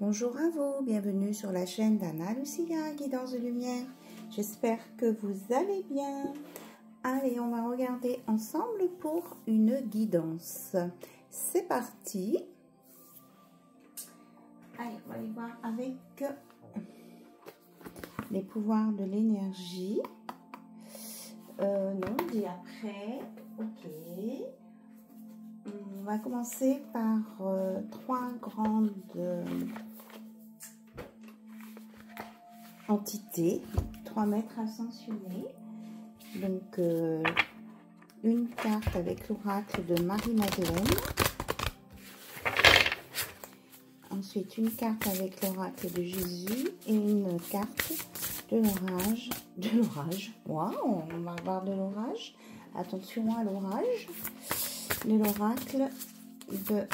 Bonjour à vous, bienvenue sur la chaîne d'Anna Lucia, Guidance de Lumière. J'espère que vous allez bien. Allez, on va regarder ensemble pour une guidance. C'est parti. Allez, on va aller voir avec les pouvoirs de l'énergie. Non, on dit après. Ok. On va commencer par trois grandes entités, 3 maîtres ascensionnés. Donc, une carte avec l'oracle de Marie-Madeleine. Ensuite, une carte avec l'oracle de Jésus et une carte de l'orage. De l'orage. Waouh, on va avoir de l'orage. Attention à l'orage. De l'oracle de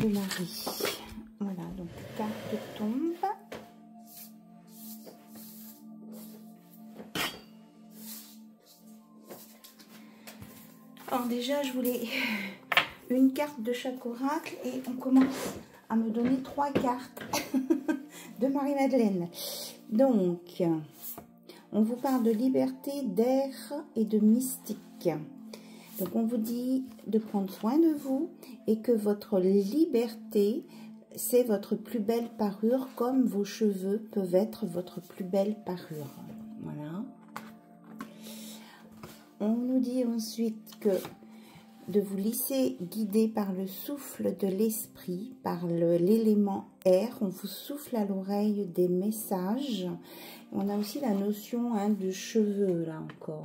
Marie. Voilà, donc carte tombe. Alors déjà, je voulais une carte de chaque oracle et on commence à me donner 3 cartes de Marie-Madeleine. Donc, on vous parle de liberté, d'air et de mystique. Donc, on vous dit de prendre soin de vous et que votre liberté, c'est votre plus belle parure, comme vos cheveux peuvent être votre plus belle parure. Voilà. On nous dit ensuite que de vous laisser guider par le souffle de l'esprit, par l'élément air. On vous souffle à l'oreille des messages. On a aussi la notion de cheveux, là encore.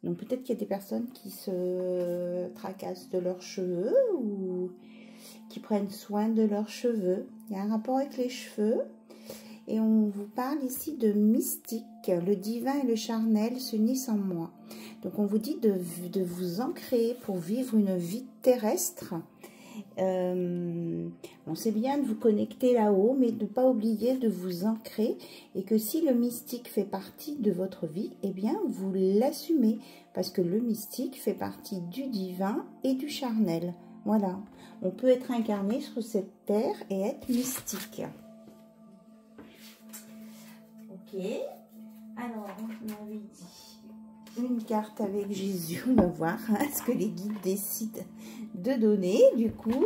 Donc peut-être qu'il y a des personnes qui se tracassent de leurs cheveux ou qui prennent soin de leurs cheveux. Il y a un rapport avec les cheveux. Et on vous parle ici de mystique. Le divin et le charnel s'unissent en moi. Donc on vous dit de vous ancrer pour vivre une vie terrestre. On sait bien de vous connecter là-haut, mais de ne pas oublier de vous ancrer. Et que si le mystique fait partie de votre vie, eh bien vous l'assumez. Parce que le mystique fait partie du divin et du charnel. Voilà. On peut être incarné sur cette terre et être mystique. Ok, alors on avait dit une carte avec Jésus, on va voir ce que les guides décident de donner du coup.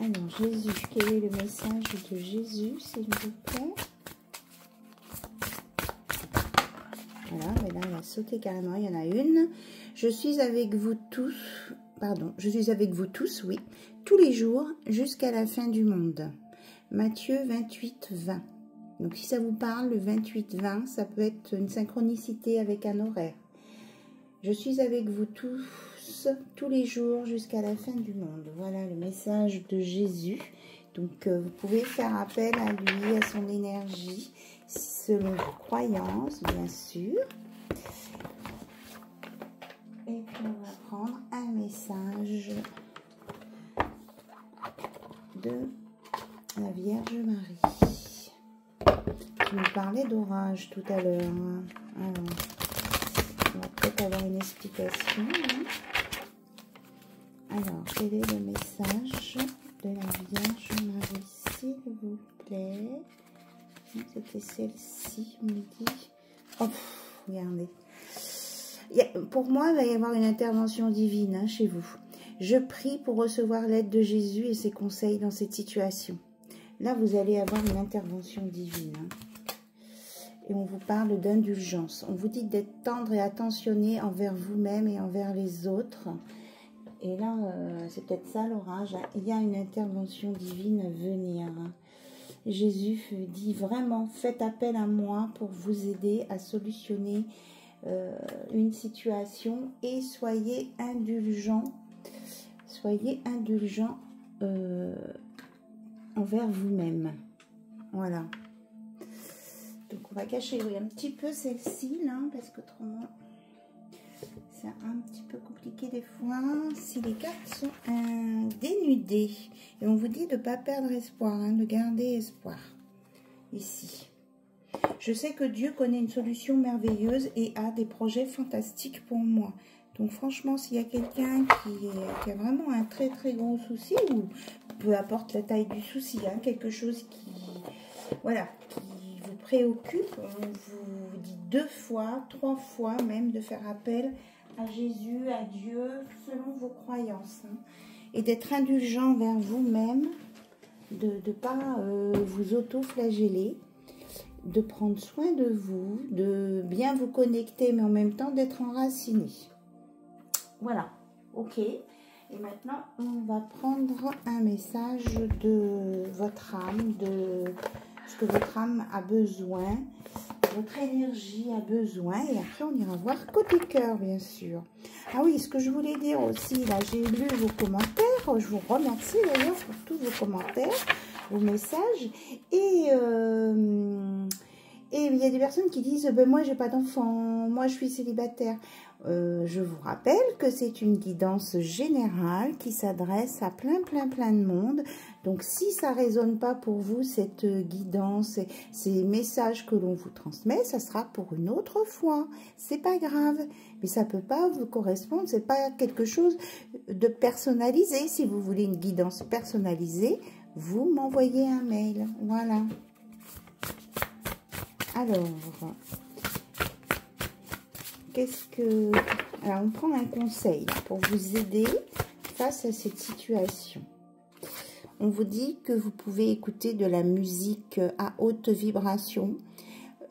Alors Jésus, quel est le message de Jésus s'il vous plaît? Voilà, mais là elle a sauté carrément, il y en a une. Je suis avec vous tous. Pardon, je suis avec vous tous, oui, tous les jours jusqu'à la fin du monde. Matthieu 28, 20. Donc, si ça vous parle, le 28, 20, ça peut être une synchronicité avec un horaire. Je suis avec vous tous les jours jusqu'à la fin du monde. Voilà le message de Jésus. Donc, vous pouvez faire appel à lui, à son énergie, selon vos croyances, bien sûr. Et puis on va prendre un message de la Vierge Marie. Qui nous parlait d'orage tout à l'heure. Alors, on va peut-être avoir une explication. Alors, quel est le message de la Vierge Marie, s'il vous plaît? C'était celle-ci, on me dit. Oh, regardez. Pour moi, il va y avoir une intervention divine chez vous. Je prie pour recevoir l'aide de Jésus et ses conseils dans cette situation. Là, vous allez avoir une intervention divine. Et on vous parle d'indulgence. On vous dit d'être tendre et attentionné envers vous-même et envers les autres. Et là, c'est peut-être ça l'orage. Il y a une intervention divine à venir. Jésus dit vraiment, faites appel à moi pour vous aider à solutionner une situation et soyez indulgents envers vous-même. Voilà. Donc on va cacher un petit peu celle-ci là, parce qu'autrement c'est un petit peu compliqué des fois si les cartes sont dénudées. Et on vous dit de ne pas perdre espoir, de garder espoir ici. Je sais que Dieu connaît une solution merveilleuse et a des projets fantastiques pour moi. Donc franchement, s'il y a quelqu'un qui a vraiment un très très gros souci, ou peu importe la taille du souci, hein, quelque chose qui, voilà, qui vous préoccupe, on vous dit 2 fois, 3 fois même de faire appel à Jésus, à Dieu, selon vos croyances. Hein, et d'être indulgent vers vous-même, de ne pas vous auto-flageller, de prendre soin de vous, de bien vous connecter, mais en même temps d'être enraciné. Voilà, ok. Et maintenant, on va prendre un message de votre âme, de ce que votre âme a besoin, votre énergie a besoin. Et après, on ira voir côté cœur, bien sûr. Ah oui, ce que je voulais dire aussi, là, j'ai lu vos commentaires. Je vous remercie d'ailleurs pour tous vos commentaires, vos messages. Et il y a des personnes qui disent, ben, moi, j'ai pas d'enfant, moi, je suis célibataire. Je vous rappelle que c'est une guidance générale qui s'adresse à plein de monde. Donc, si ça résonne pas pour vous, cette guidance, ces messages que l'on vous transmet, ça sera pour une autre fois. C'est pas grave, mais ça peut pas vous correspondre. C'est pas quelque chose de personnalisé. Si vous voulez une guidance personnalisée, vous m'envoyez un mail. Voilà. Alors, alors, on prend un conseil pour vous aider face à cette situation. On vous dit que vous pouvez écouter de la musique à haute vibration.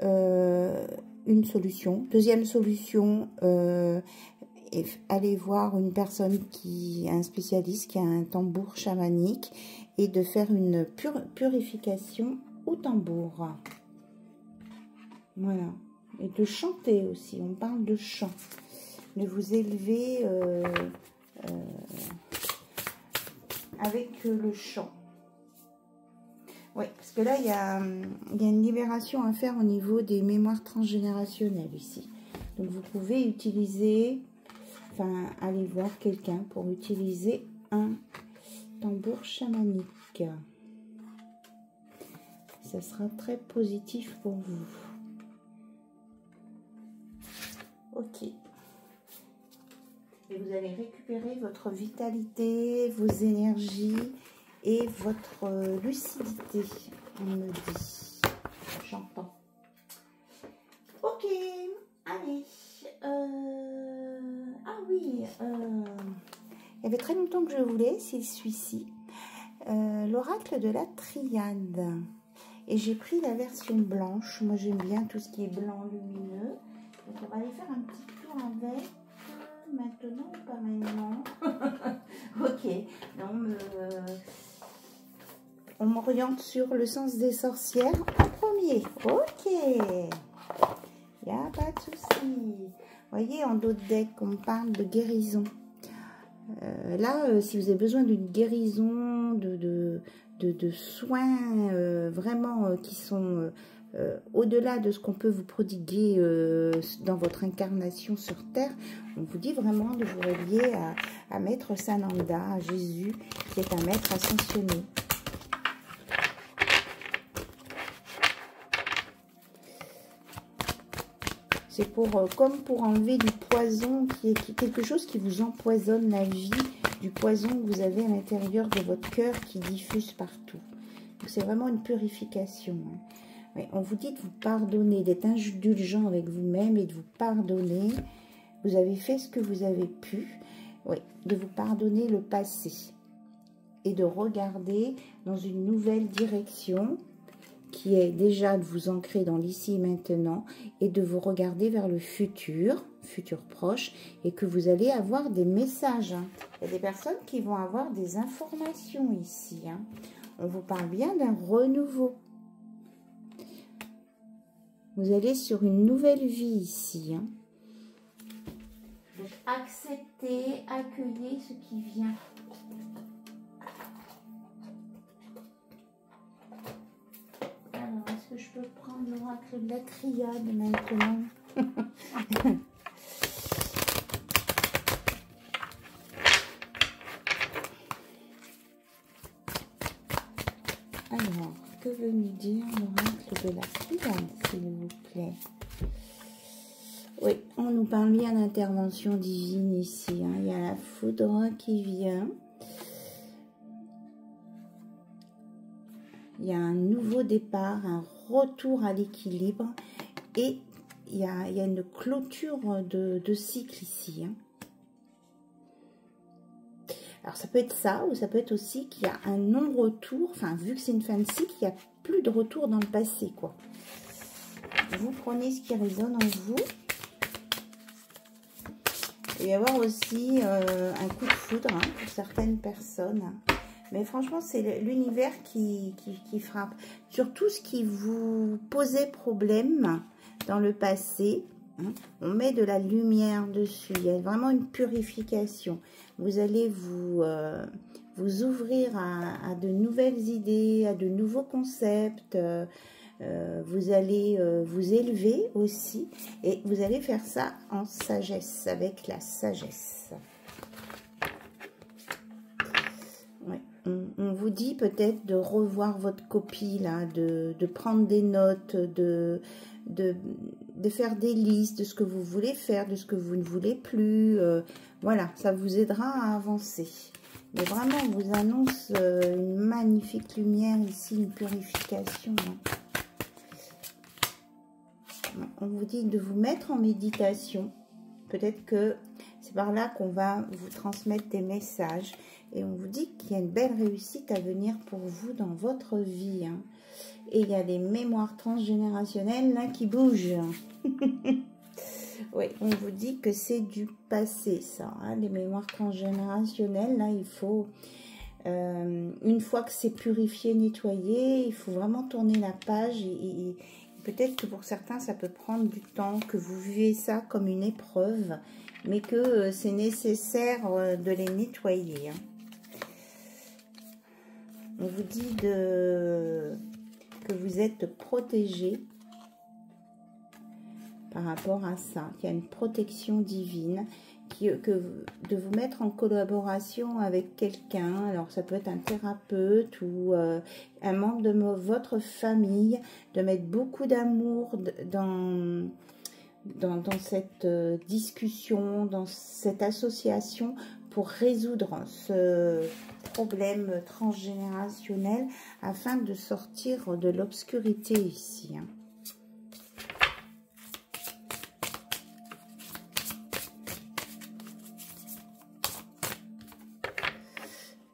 Une solution. Deuxième solution, aller voir une personne un spécialiste qui a un tambour chamanique et de faire une purification au tambour. Voilà. Et de chanter aussi, on parle de chant. De vous élever avec le chant. Oui, parce que là, il y a une libération à faire au niveau des mémoires transgénérationnelles ici. Donc, vous pouvez utiliser, enfin, aller voir quelqu'un pour utiliser un tambour chamanique. Ça sera très positif pour vous. Ok. Et vous allez récupérer votre vitalité, vos énergies et votre lucidité, on me dit. J'entends. Ok. Allez. Ah oui. Il y avait très longtemps que je voulais, c'est celui-ci. L'oracle de la triade. Et j'ai pris la version blanche. Moi, j'aime bien tout ce qui est blanc lumineux. Donc, on va aller faire un petit tour avec. Maintenant ou pas maintenant? Ok. On m'oriente sur le sens des sorcières en premier. Ok. Il n'y a pas de souci. Vous voyez, en dos de deck, on parle de guérison. Là, si vous avez besoin d'une guérison, de soins vraiment qui sont au-delà de ce qu'on peut vous prodiguer dans votre incarnation sur Terre, on vous dit vraiment de vous relier à Maître Sananda, à Jésus, qui est un maître ascensionné. C'est comme pour enlever du poison, qui est quelque chose qui vous empoisonne la vie, du poison que vous avez à l'intérieur de votre cœur qui diffuse partout. C'est vraiment une purification. Hein. Ouais, on vous dit de vous pardonner, d'être indulgent avec vous-même et de vous pardonner. Vous avez fait ce que vous avez pu. Oui, de vous pardonner le passé et de regarder dans une nouvelle direction qui est déjà de vous ancrer dans l'ici et maintenant et de vous regarder vers le futur proche, et que vous allez avoir des messages. Hein. Il y a des personnes qui vont avoir des informations ici. Hein. On vous parle bien d'un renouveau. Vous allez sur une nouvelle vie ici. Hein. Donc, acceptez, accueillez ce qui vient. Alors, est-ce que je peux prendre l'oracle de la triade maintenant? Alors, que veut nous dire l'oracle l'oracle de la foudre, s'il vous plaît. Oui, on nous parle bien d'intervention divine ici. Hein. Il y a la foudre qui vient. Il y a un nouveau départ, un retour à l'équilibre. Et il y a une clôture de cycle ici. Hein. Alors, ça peut être ça, ou ça peut être aussi qu'il y a un non-retour. Enfin, vu que c'est une fin de cycle, il n'y a plus de retour dans le passé, quoi. Vous prenez ce qui résonne en vous. Il va y avoir aussi un coup de foudre hein, pour certaines personnes. Mais franchement, c'est l'univers qui frappe. Sur tout ce qui vous posait problème dans le passé, hein, on met de la lumière dessus. Il y a vraiment une purification. Vous allez vous ouvrir à de nouvelles idées, à de nouveaux concepts. Vous allez vous élever aussi et vous allez faire ça en sagesse, avec la sagesse. Ouais. On vous dit peut-être de revoir votre copie, là, de prendre des notes, de faire des listes de ce que vous voulez faire, de ce que vous ne voulez plus. Voilà, ça vous aidera à avancer. Mais vraiment, on vous annonce une magnifique lumière ici, une purification. Hein. On vous dit de vous mettre en méditation. Peut-être que c'est par là qu'on va vous transmettre des messages. Et on vous dit qu'il y a une belle réussite à venir pour vous dans votre vie. Hein. Et il y a des mémoires transgénérationnelles là qui bougent. Oui, on vous dit que c'est du passé, ça. Hein. Les mémoires transgénérationnelles, là, il faut... une fois que c'est purifié, nettoyé, il faut vraiment tourner la page et peut-être que pour certains, ça peut prendre du temps, que vous vivez ça comme une épreuve, mais que c'est nécessaire de les nettoyer. Hein. On vous dit que vous êtes protégé par rapport à ça, qu'il y a une protection divine, de vous mettre en collaboration avec quelqu'un. Alors ça peut être un thérapeute ou un membre de votre famille, de mettre beaucoup d'amour dans cette discussion, dans cette association pour résoudre ce problème transgénérationnel afin de sortir de l'obscurité ici. Hein.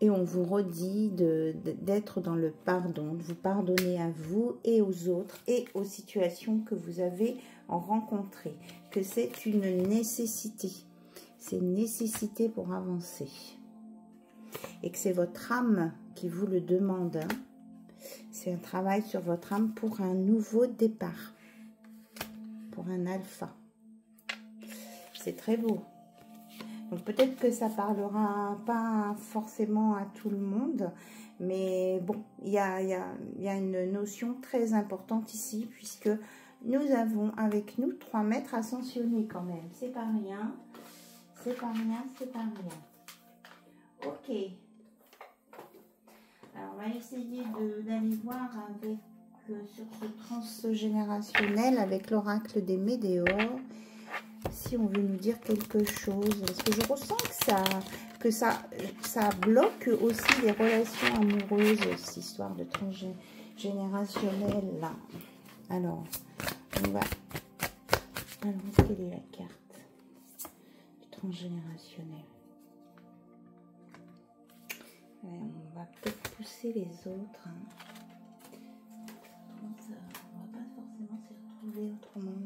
Et on vous redit d'être dans le pardon, de vous pardonner à vous et aux autres et aux situations que vous avez rencontrées. Que c'est une nécessité. C'est une nécessité pour avancer. Et que c'est votre âme qui vous le demande. Hein. C'est un travail sur votre âme pour un nouveau départ. Pour un alpha. C'est très beau. Donc peut-être que ça parlera pas forcément à tout le monde, mais bon, il y a une notion très importante ici, puisque nous avons avec nous 3 maîtres ascensionnés quand même. C'est pas rien, c'est pas rien, c'est pas rien. Ok. Alors on va essayer d'aller voir avec sur ce transgénérationnel avec l'oracle des météores. Si on veut nous dire quelque chose, parce que je ressens que ça bloque aussi les relations amoureuses, cette histoire de transgénérationnel là. Alors, on va... Alors, quelle est la carte du transgénérationnel? Ouais, on va peut-être pousser les autres. Hein. On va pas forcément s'y retrouver autrement.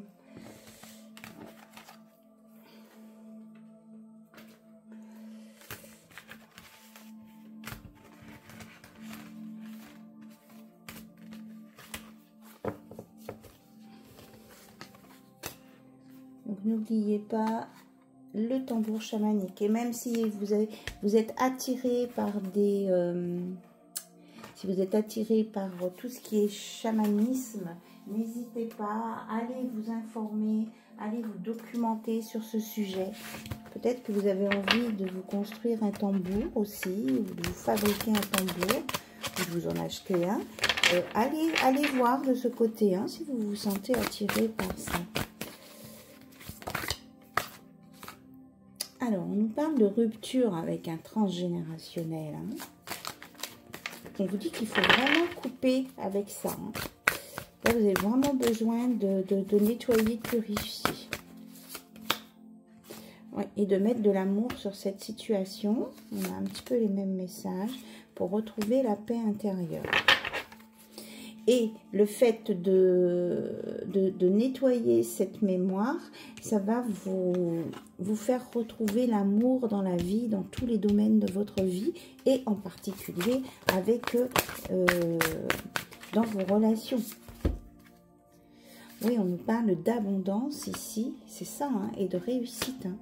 Donc n'oubliez pas le tambour chamanique. Et même si vous êtes attiré par des... si vous êtes attiré par tout ce qui est chamanisme, n'hésitez pas, allez vous informer, allez vous documenter sur ce sujet. Peut-être que vous avez envie de vous construire un tambour aussi, ou de vous fabriquer un tambour, ou de vous en acheter un. allez voir de ce côté, hein, si vous vous sentez attiré par ça. Alors, on nous parle de rupture avec un transgénérationnel. Hein. On vous dit qu'il faut vraiment couper avec ça. Hein. Là, vous avez vraiment besoin de nettoyer, de purifier. Ouais, et de mettre de l'amour sur cette situation. On a un petit peu les mêmes messages pour retrouver la paix intérieure. Et le fait de nettoyer cette mémoire, ça va vous faire retrouver l'amour dans la vie, dans tous les domaines de votre vie, et en particulier avec dans vos relations. Oui, on nous parle d'abondance ici, c'est ça, hein, et de réussite. Hein.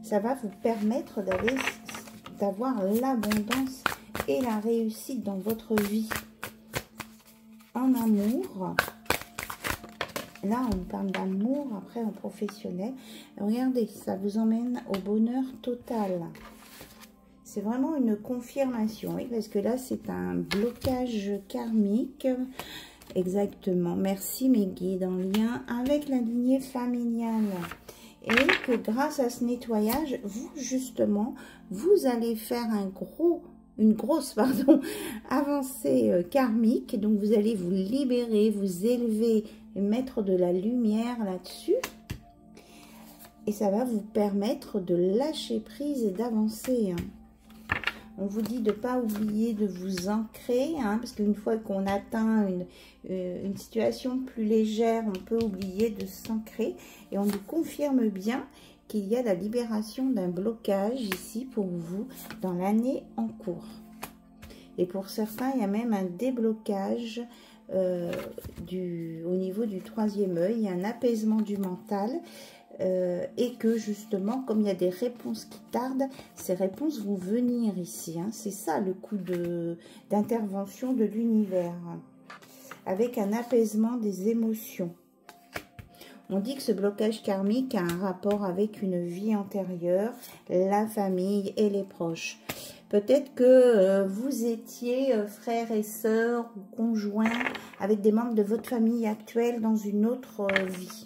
Ça va vous permettre d'avoir l'abondance et la réussite dans votre vie. En amour, là on parle d'amour, après en professionnel. Regardez, ça vous emmène au bonheur total. C'est vraiment une confirmation, oui, parce que là c'est un blocage karmique. Exactement, merci mes guides, en lien avec la lignée familiale. Et que grâce à ce nettoyage, vous justement, vous allez faire une grosse avancée karmique. Donc, vous allez vous libérer, vous élever et mettre de la lumière là-dessus. Et ça va vous permettre de lâcher prise et d'avancer. Hein. On vous dit de ne pas oublier de vous ancrer, hein, parce qu'une fois qu'on atteint une situation plus légère, on peut oublier de s'ancrer. Et on nous confirme bien qu'il y a la libération d'un blocage ici pour vous dans l'année en cours. Et pour certains, il y a même un déblocage au niveau du troisième œil. Il y a un apaisement du mental. Et que justement, comme il y a des réponses qui tardent, ces réponses vont venir ici. Hein. C'est ça le coup d'intervention de l'univers. Avec un apaisement des émotions. On dit que ce blocage karmique a un rapport avec une vie antérieure, la famille et les proches. Peut-être que vous étiez frères et sœurs ou conjoints avec des membres de votre famille actuelle dans une autre vie.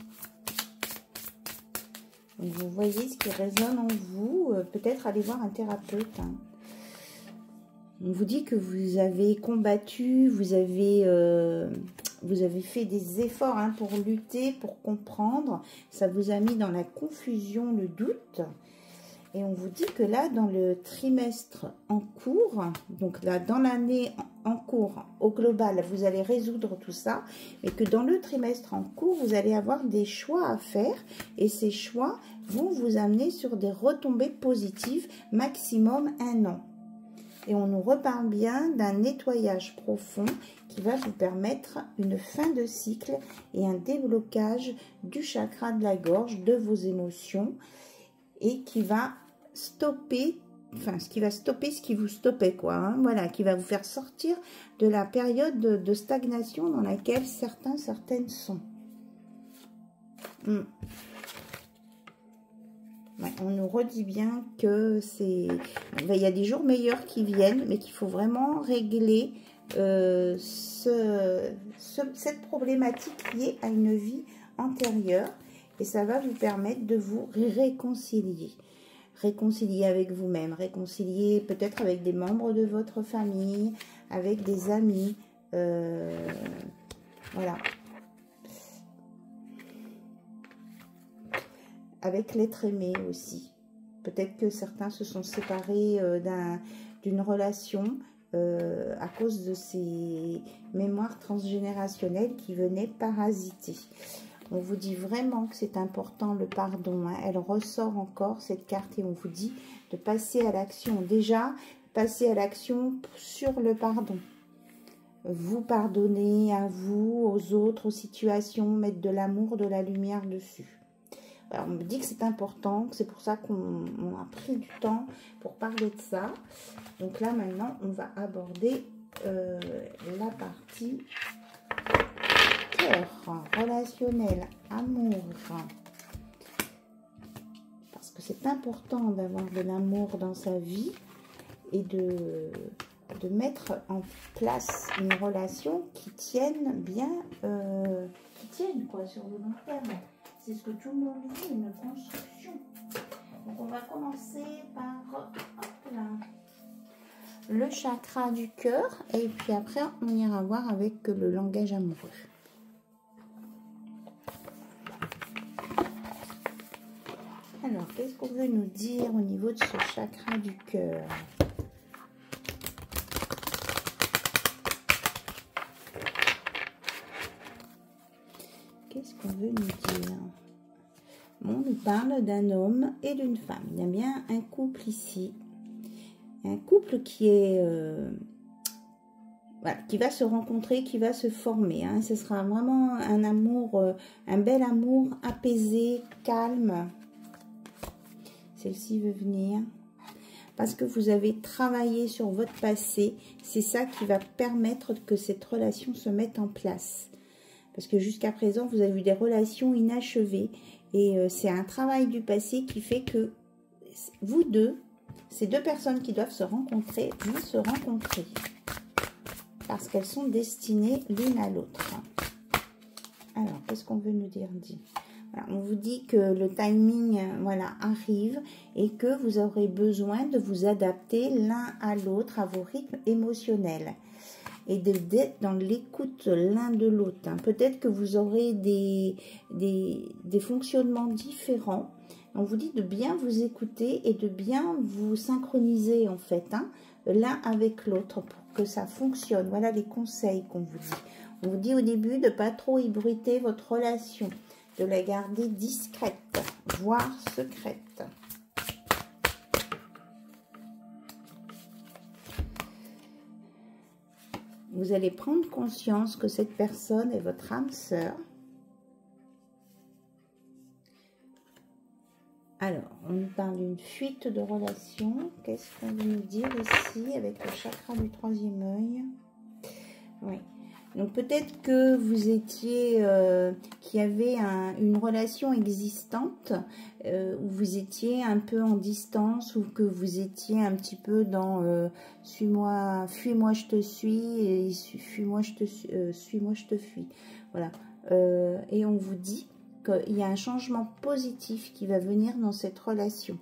Donc vous voyez ce qui résonne en vous. Peut-être aller voir un thérapeute. Hein. On vous dit que vous avez combattu, vous avez fait des efforts, hein, pour lutter, pour comprendre. Ça vous a mis dans la confusion, le doute. Et on vous dit que là, dans le trimestre en cours, donc là, dans l'année en cours, au global, vous allez résoudre tout ça. Mais que dans le trimestre en cours, vous allez avoir des choix à faire. Et ces choix vont vous amener sur des retombées positives, maximum 1 an. Et on nous reparle bien d'un nettoyage profond qui va vous permettre une fin de cycle et un déblocage du chakra de la gorge, de vos émotions, et qui va stopper, ce qui vous stoppait, quoi. Hein, voilà, qui va vous faire sortir de la période de stagnation dans laquelle certaines sont. Ouais, on nous redit bien que il y a des jours meilleurs qui viennent, mais qu'il faut vraiment régler cette problématique liée à une vie antérieure. Et ça va vous permettre de vous réconcilier. Réconcilier avec vous-même, réconcilier peut-être avec des membres de votre famille, avec des amis. Voilà. Avec l'être aimé aussi. Peut-être que certains se sont séparés d'une relation à cause de ces mémoires transgénérationnelles qui venaient parasiter. On vous dit vraiment que c'est important, le pardon. Hein. Elle ressort encore, cette carte, et on vous dit de passer à l'action. Déjà, passer à l'action sur le pardon. Vous pardonnez à vous, aux autres, aux situations, mettre de l'amour, de la lumière dessus. Alors, on me dit que c'est important, que c'est pour ça qu'on a pris du temps pour parler de ça. Donc là, maintenant, on va aborder la partie cœur, relationnel, amour. Parce que c'est important d'avoir de l'amour dans sa vie et de mettre en place une relation qui tienne bien, qui tienne quoi sur le long terme. C'est ce que tout le monde dit, une construction. Donc on va commencer par hop là, le chakra du cœur et puis après on ira voir avec le langage amoureux. Alors, qu'est-ce qu'on veut nous dire au niveau de ce chakra du cœur? Qu'est-ce qu'on veut nous dire? Bon, on nous parle d'un homme et d'une femme. Il y a bien un couple ici. Un couple qui est... voilà, qui va se rencontrer, qui va se former. Hein. Ce sera vraiment un amour, un bel amour apaisé, calme. Celle-ci veut venir. Parce que vous avez travaillé sur votre passé. C'est ça qui va permettre que cette relation se mette en place. Parce que jusqu'à présent, vous avez eu des relations inachevées. Et c'est un travail du passé qui fait que vous deux, ces deux personnes qui doivent se rencontrer, vont se rencontrer. Parce qu'elles sont destinées l'une à l'autre. Alors, qu'est-ce qu'on veut nous dire dit? Voilà, on vous dit que le timing voilà, arrive et que vous aurez besoin de vous adapter l'un à l'autre, à vos rythmes émotionnels. Et d'être dans l'écoute l'un de l'autre. Hein. Peut-être que vous aurez des fonctionnements différents. On vous dit de bien vous écouter et de bien vous synchroniser en fait, hein, l'un avec l'autre pour que ça fonctionne. Voilà les conseils qu'on vous dit. On vous dit au début de ne pas trop ébruiter votre relation, de la garder discrète, voire secrète. Vous allez prendre conscience que cette personne est votre âme sœur. Alors, on nous parle d'une fuite de relation. Qu'est-ce qu'on veut nous dire ici avec le chakra du troisième œil? Oui. Donc, peut-être que vous étiez, qu'il y avait une relation existante, où vous étiez un peu en distance, ou que vous étiez un petit peu dans suis-moi, fuis-moi, je te suis, et fuis-moi, je te suis-moi, je te fuis. Voilà. Et on vous dit qu'il y a un changement positif qui va venir dans cette relation.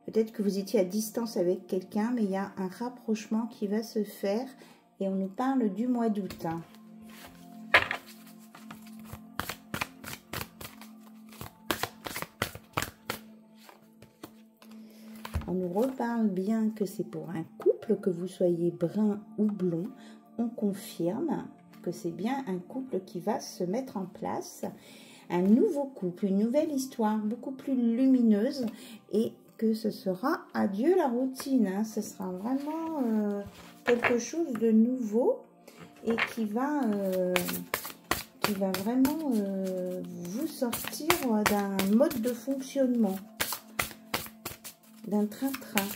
Peut-être que vous étiez à distance avec quelqu'un, mais il y a un rapprochement qui va se faire. Et on nous parle du mois d'août. Hein. On nous reparle bien que c'est pour un couple, que vous soyez brun ou blond. On confirme que c'est bien un couple qui va se mettre en place. Un nouveau couple, une nouvelle histoire beaucoup plus lumineuse. Et que ce sera adieu la routine. Hein. Ce sera vraiment... quelque chose de nouveau et qui va vraiment vous sortir d'un mode de fonctionnement, d'un train-train.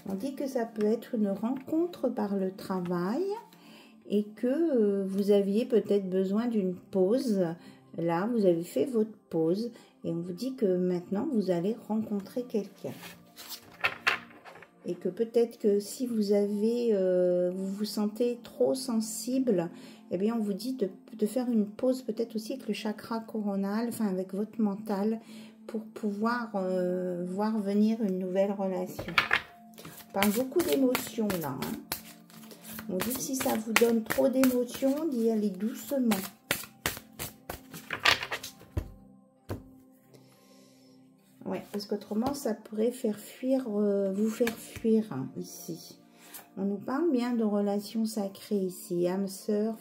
On dit que ça peut être une rencontre par le travail et que vous aviez peut-être besoin d'une pause. Là, vous avez fait votre pause et on vous dit que maintenant, vous allez rencontrer quelqu'un. Et que peut-être que si vous avez, vous vous sentez trop sensible, eh bien, on vous dit de faire une pause peut-être aussi avec le chakra coronal, enfin avec votre mental, pour pouvoir voir venir une nouvelle relation. On parle beaucoup d'émotions là. Hein. On dit que si ça vous donne trop d'émotions, d'y aller doucement. Ouais, parce qu'autrement, ça pourrait faire fuir, vous faire fuir hein, ici. On nous parle bien de relations sacrées ici. Âme sœur,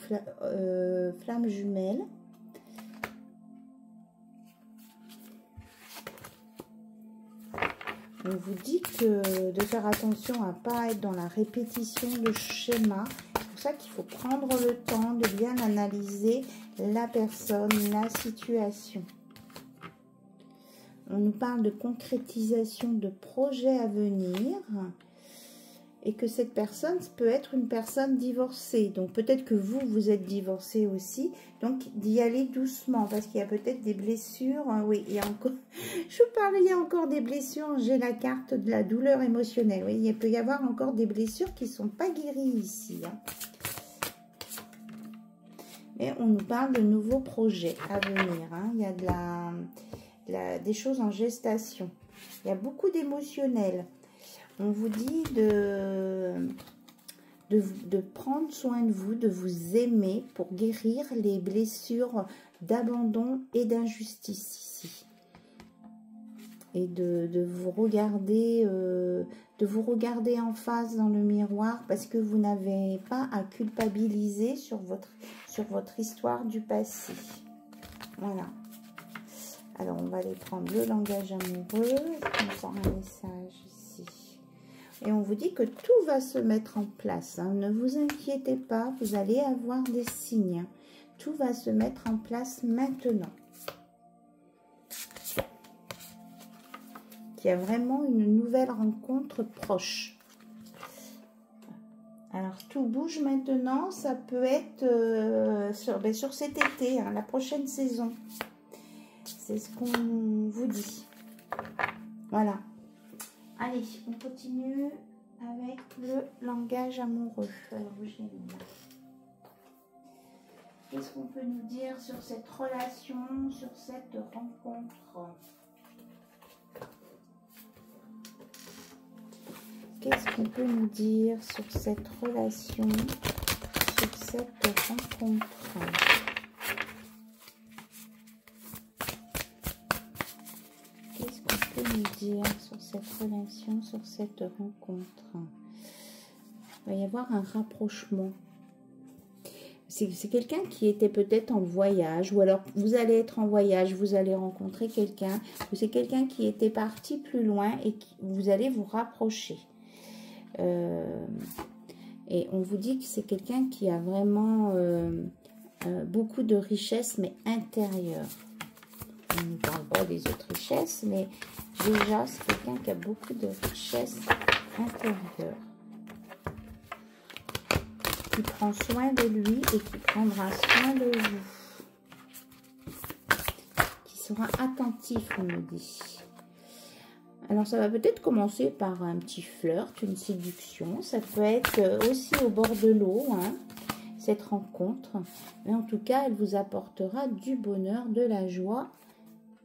flamme jumelle. On vous dit que de faire attention à ne pas être dans la répétition de schéma. C'est pour ça qu'il faut prendre le temps de bien analyser la personne, la situation. On nous parle de concrétisation de projets à venir. et que cette personne peut être une personne divorcée. Donc peut-être que vous, vous êtes divorcé aussi. Donc d'y aller doucement parce qu'il y a peut-être des blessures. Oui, il y a encore, je vous parle, il y a encore des blessures. J'ai la carte de la douleur émotionnelle. Oui, il peut y avoir encore des blessures qui ne sont pas guéries ici. Hein. Mais on nous parle de nouveaux projets à venir. Hein. Il y a des choses en gestation. Il y a beaucoup d'émotionnel. On vous dit de prendre soin de vous, de vous aimer pour guérir les blessures d'abandon et d'injustice ici. Et de vous regarder en face dans le miroir parce que vous n'avez pas à culpabiliser sur votre histoire du passé. Voilà. Alors, on va aller prendre le langage amoureux. On sort un message ici. Et on vous dit que tout va se mettre en place. Hein. Ne vous inquiétez pas, vous allez avoir des signes. Tout va se mettre en place maintenant. Il y a vraiment une nouvelle rencontre proche. Alors, tout bouge maintenant. Ça peut être sur cet été, hein, la prochaine saison. C'est ce qu'on vous dit. Voilà. Allez, on continue avec le langage amoureux. Alors, qu'est-ce qu'on peut nous dire sur cette relation, sur cette rencontre? Qu'est-ce qu'on peut nous dire sur cette relation, sur cette rencontre? Qu'est-ce qu'on peut nous dire sur cette relation, sur cette rencontre? Il va y avoir un rapprochement. C'est quelqu'un qui était peut-être en voyage, ou alors vous allez être en voyage, vous allez rencontrer quelqu'un, ou c'est quelqu'un qui était parti plus loin et vous allez vous rapprocher. Et on vous dit que c'est quelqu'un qui a vraiment beaucoup de richesses, mais intérieures. On ne parle pas des autres richesses, mais déjà, c'est quelqu'un qui a beaucoup de richesses intérieures. Qui prend soin de lui et qui prendra soin de vous. Qui sera attentif, on nous dit. Alors, ça va peut-être commencer par un petit flirt, une séduction. Ça peut être aussi au bord de l'eau, hein, cette rencontre. Mais en tout cas, elle vous apportera du bonheur, de la joie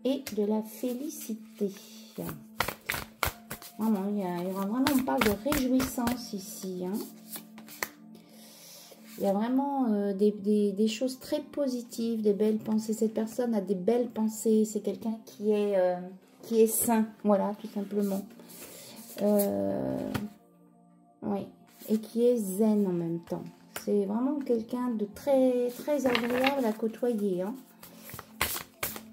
et de la félicité. Vraiment, il y aura vraiment, on parle de réjouissance ici. Hein. Il y a vraiment des choses très positives, des belles pensées. Cette personne a des belles pensées. C'est quelqu'un qui est sain, voilà, tout simplement. Oui, et qui est zen en même temps. C'est vraiment quelqu'un de très, très agréable à côtoyer. Hein.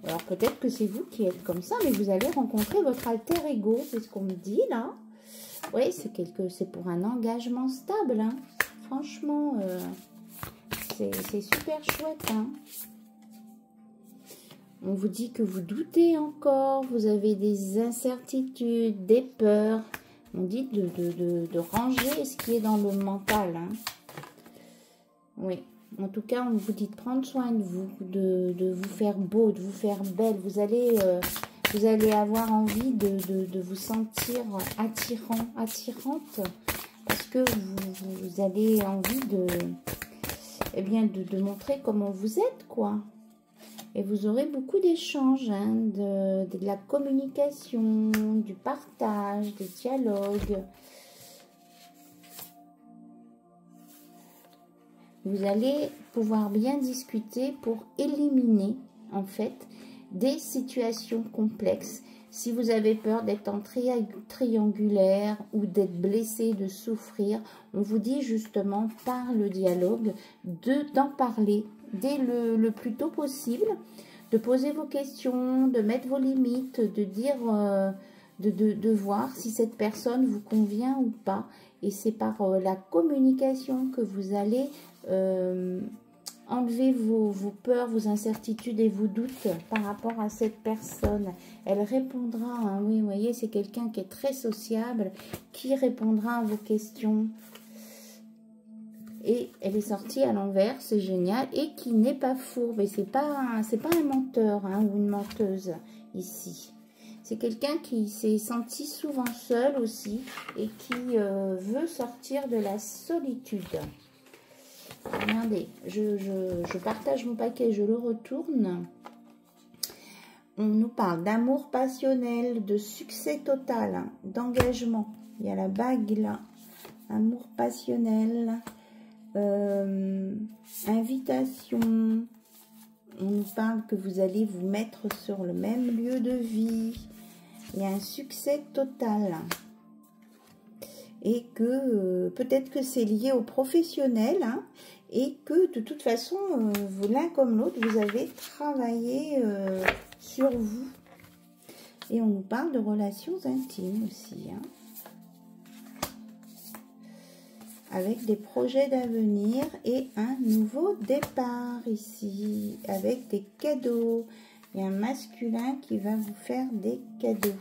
Alors, peut-être que c'est vous qui êtes comme ça, mais vous allez rencontrer votre alter ego. C'est ce qu'on me dit, là. Oui, c'est pour un engagement stable, hein. Franchement, c'est super chouette. Hein. On vous dit que vous doutez encore, vous avez des incertitudes, des peurs. On dit de ranger ce qui est dans le mental. Hein. Oui, en tout cas, on vous dit de prendre soin de vous, de vous faire beau, de vous faire belle. Vous allez avoir envie de vous sentir attirante. Parce que vous avez envie de montrer comment vous êtes, quoi. Et vous aurez beaucoup d'échanges, hein, de la communication, du partage, des dialogues. Vous allez pouvoir bien discuter pour éliminer, en fait, des situations complexes. Si vous avez peur d'être en triangulaire ou d'être blessé, de souffrir, on vous dit justement par le dialogue d'en parler dès le plus tôt possible, de poser vos questions, de mettre vos limites, de dire, de voir si cette personne vous convient ou pas. Et c'est par la communication que vous allez enlevez vos peurs, vos incertitudes et vos doutes par rapport à cette personne. Elle répondra, hein, oui, vous voyez, c'est quelqu'un qui est très sociable, qui répondra à vos questions. Et elle est sortie à l'envers, c'est génial, et qui n'est pas fourbe. Et c'est pas un menteur, hein, ou une menteuse ici. C'est quelqu'un qui s'est senti souvent seul aussi et qui veut sortir de la solitude. Regardez, je partage mon paquet, je le retourne. On nous parle d'amour passionnel, de succès total, hein, d'engagement. Il y a la bague là, amour passionnel, invitation. On nous parle que vous allez vous mettre sur le même lieu de vie. Il y a un succès total. Et que peut-être que c'est lié au professionnel, hein, et que de toute façon, vous l'un comme l'autre, vous avez travaillé sur vous. Et on nous parle de relations intimes aussi, hein, avec des projets d'avenir et un nouveau départ ici, avec des cadeaux. Il y a un masculin qui va vous faire des cadeaux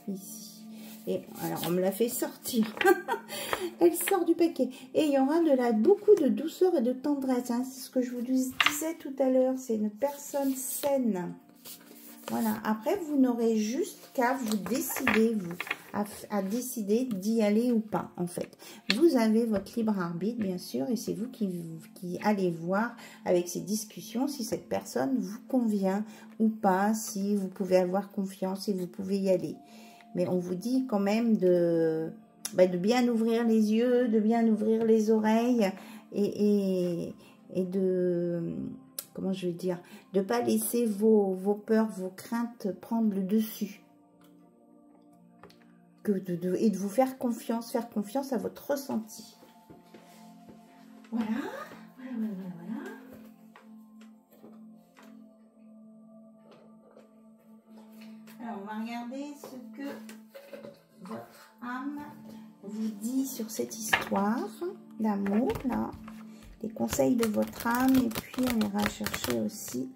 ici. Et alors, on me l'a fait sortir. Elle sort du paquet. Et il y aura beaucoup de douceur et de tendresse. Hein. C'est ce que je vous disais tout à l'heure. C'est une personne saine. Voilà. Après, vous n'aurez juste qu'à vous décider, vous, à décider d'y aller ou pas, en fait. Vous avez votre libre arbitre, bien sûr, et c'est vous qui allez voir avec ces discussions si cette personne vous convient ou pas, si vous pouvez avoir confiance et vous pouvez y aller. Mais on vous dit quand même de bien ouvrir les yeux, de bien ouvrir les oreilles et de, comment je vais dire, de ne pas laisser vos peurs, vos craintes prendre le dessus. Et de vous faire confiance à votre ressenti. Voilà. Alors, on va regarder ce que votre âme vous dit sur cette histoire d'amour, là. Les conseils de votre âme. Et puis, on ira chercher aussi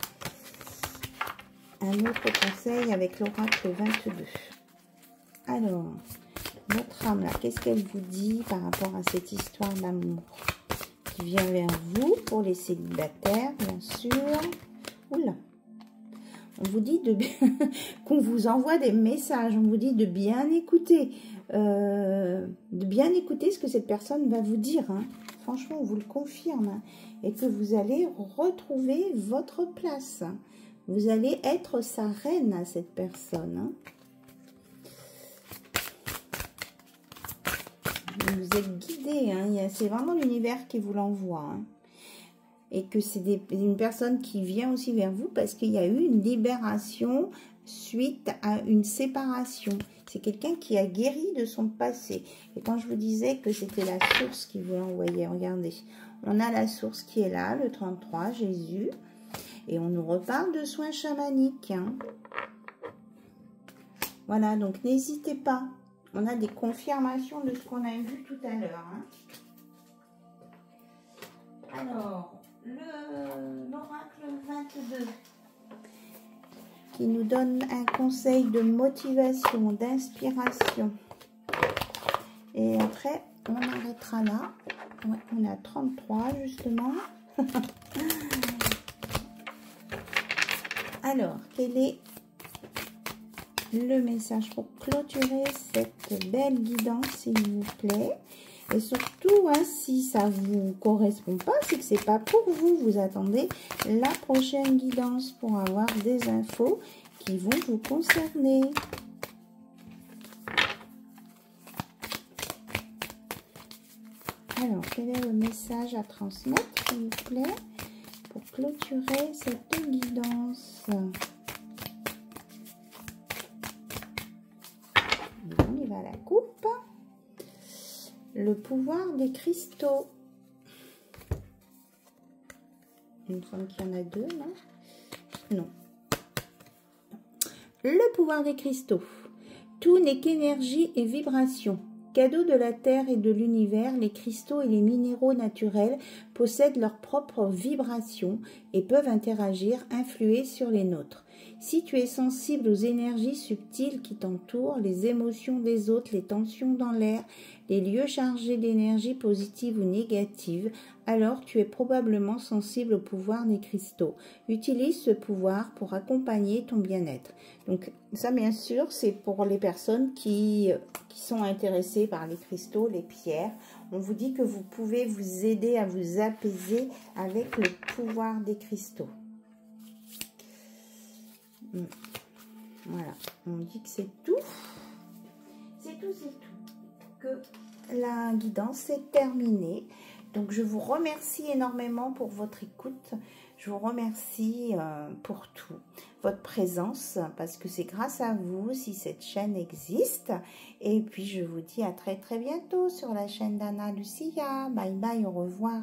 un autre conseil avec l'oracle 22. Alors, votre âme, là, qu'est-ce qu'elle vous dit par rapport à cette histoire d'amour qui vient vers vous pour les célibataires, bien sûr. Oula! On vous dit qu'on vous envoie des messages, on vous dit de bien écouter ce que cette personne va vous dire. Hein. Franchement, on vous le confirme. Hein. Et que vous allez retrouver votre place. Hein. Vous allez être sa reine à cette personne. Hein. Vous êtes guidé. Hein. C'est vraiment l'univers qui vous l'envoie. Hein. Et que c'est une personne qui vient aussi vers vous parce qu'il y a eu une libération suite à une séparation. C'est quelqu'un qui a guéri de son passé. Et quand je vous disais que c'était la source qui vous l'envoyait, regardez, on a la source qui est là, le 33, Jésus. Et on nous reparle de soins chamaniques. Hein. Voilà, donc n'hésitez pas. On a des confirmations de ce qu'on a vu tout à l'heure. Hein. Alors... l'oracle 22 qui nous donne un conseil de motivation, d'inspiration. Et après, on arrêtera là. Ouais, on a 33 justement. Alors, quel est le message pour clôturer cette belle guidance, s'il vous plaît? Et surtout, hein, si ça ne vous correspond pas, c'est que c'est pas pour vous. Vous attendez la prochaine guidance pour avoir des infos qui vont vous concerner. Alors, quel est le message à transmettre, s'il vous plaît, pour clôturer cette guidance? On y va à la coupe. Le pouvoir des cristaux. Il me semble qu'il y en a deux, non? Non. Le pouvoir des cristaux. Tout n'est qu'énergie et vibration. Cadeaux de la Terre et de l'univers, les cristaux et les minéraux naturels possèdent leur propre vibration et peuvent interagir, influer sur les nôtres. Si tu es sensible aux énergies subtiles qui t'entourent, les émotions des autres, les tensions dans l'air, les lieux chargés d'énergie positive ou négative, alors tu es probablement sensible au pouvoir des cristaux. Utilise ce pouvoir pour accompagner ton bien-être. Donc ça, bien sûr, c'est pour les personnes qui sont intéressées par les cristaux, les pierres. On vous dit que vous pouvez vous aider à vous apaiser avec le pouvoir des cristaux. Voilà, on dit que c'est tout. C'est tout, c'est tout. Que la guidance est terminée. Donc, je vous remercie énormément pour votre écoute. Je vous remercie pour tout, votre présence, parce que c'est grâce à vous si cette chaîne existe. Et puis, je vous dis à très, très bientôt sur la chaîne d'Anna Lucia. Bye, bye, au revoir.